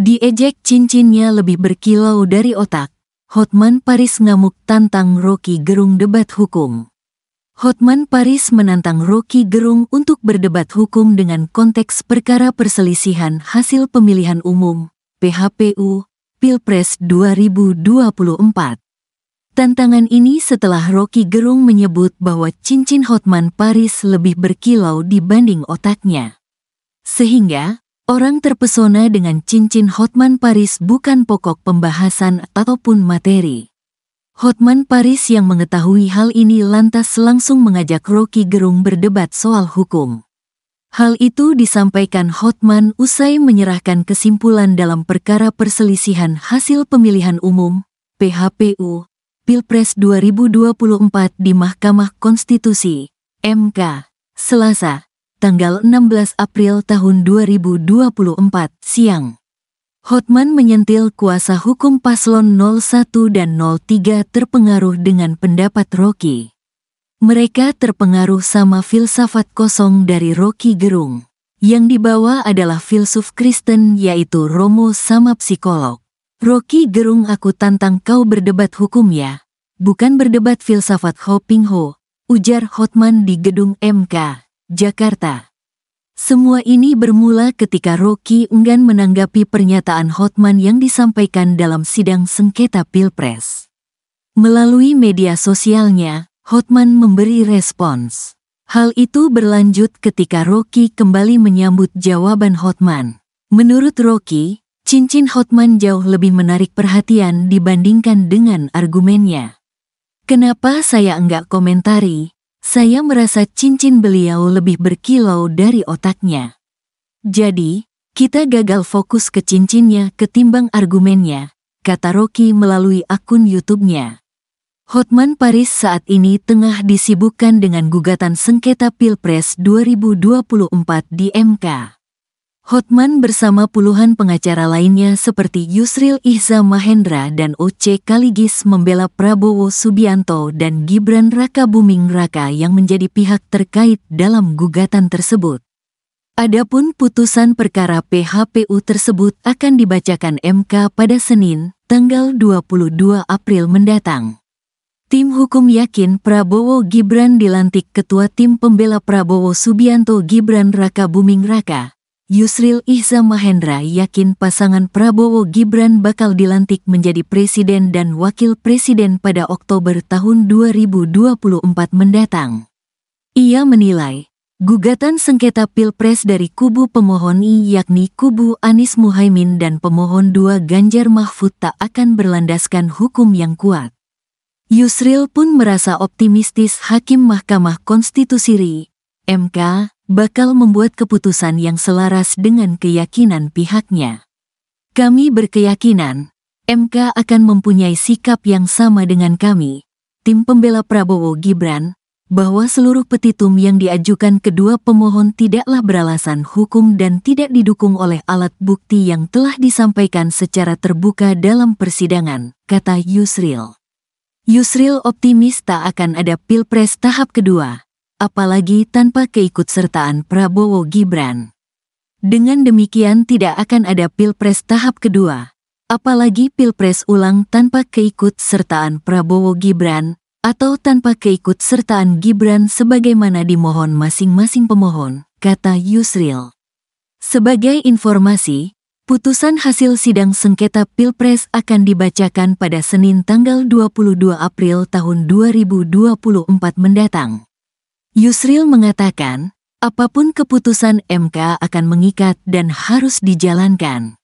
Diejek cincinnya lebih berkilau dari otak. Hotman Paris ngamuk tantang Rocky Gerung debat hukum. Hotman Paris menantang Rocky Gerung untuk berdebat hukum dengan konteks perkara perselisihan hasil pemilihan umum, PHPU, Pilpres 2024. Tantangan ini setelah Rocky Gerung menyebut bahwa cincin Hotman Paris lebih berkilau dibanding otaknya. Sehingga, orang terpesona dengan cincin Hotman Paris bukan pokok pembahasan ataupun materi. Hotman Paris yang mengetahui hal ini lantas langsung mengajak Rocky Gerung berdebat soal hukum. Hal itu disampaikan Hotman usai menyerahkan kesimpulan dalam perkara perselisihan hasil pemilihan umum, PHPU, Pilpres 2024 di Mahkamah Konstitusi, MK, Selasa, tanggal 16 April tahun 2024, siang. Hotman menyentil kuasa hukum paslon 01 dan 03 terpengaruh dengan pendapat Rocky. Mereka terpengaruh sama filsafat kosong dari Rocky Gerung. Yang dibawa adalah filsuf Kristen yaitu Romo sama psikolog. Rocky Gerung, aku tantang kau berdebat hukum ya, bukan berdebat filsafat Ho Ping Ho, ujar Hotman di gedung MK, Jakarta. Semua ini bermula ketika Rocky enggan menanggapi pernyataan Hotman yang disampaikan dalam sidang sengketa Pilpres. Melalui media sosialnya, Hotman memberi respons. Hal itu berlanjut ketika Rocky kembali menyambut jawaban Hotman. Menurut Rocky, cincin Hotman jauh lebih menarik perhatian dibandingkan dengan argumennya. Kenapa saya enggak komentari? Saya merasa cincin beliau lebih berkilau dari otaknya. Jadi, kita gagal fokus ke cincinnya ketimbang argumennya, kata Rocky melalui akun YouTube-nya. Hotman Paris saat ini tengah disibukkan dengan gugatan sengketa Pilpres 2024 di MK. Hotman bersama puluhan pengacara lainnya seperti Yusril Ihza Mahendra dan O.C. Kaligis membela Prabowo Subianto dan Gibran Rakabuming Raka yang menjadi pihak terkait dalam gugatan tersebut. Adapun putusan perkara PHPU tersebut akan dibacakan MK pada Senin, tanggal 22 April mendatang. Tim hukum yakin Prabowo Gibran dilantik Ketua Tim Pembela Prabowo Subianto Gibran Rakabuming Raka. Yusril Ihza Mahendra yakin pasangan Prabowo Gibran bakal dilantik menjadi presiden dan wakil presiden pada Oktober tahun 2024 mendatang. Ia menilai, gugatan sengketa Pilpres dari kubu pemohon yakni kubu Anies Muhaimin dan pemohon 2 Ganjar Mahfud tak akan berlandaskan hukum yang kuat. Yusril pun merasa optimistis Hakim Mahkamah Konstitusi RI, MK, bakal membuat keputusan yang selaras dengan keyakinan pihaknya. Kami berkeyakinan, MK akan mempunyai sikap yang sama dengan kami, tim pembela Prabowo Gibran, bahwa seluruh petitum yang diajukan kedua pemohon tidaklah beralasan hukum dan tidak didukung oleh alat bukti yang telah disampaikan secara terbuka dalam persidangan, kata Yusril. Yusril optimis tak akan ada Pilpres tahap kedua, apalagi tanpa keikutsertaan Prabowo Gibran. Dengan demikian tidak akan ada Pilpres tahap kedua, apalagi Pilpres ulang tanpa keikutsertaan Prabowo Gibran, atau tanpa keikutsertaan Gibran sebagaimana dimohon masing-masing pemohon, kata Yusril. Sebagai informasi, putusan hasil sidang sengketa Pilpres akan dibacakan pada Senin tanggal 22 April tahun 2024 mendatang. Yusril mengatakan, apapun keputusan MK akan mengikat dan harus dijalankan.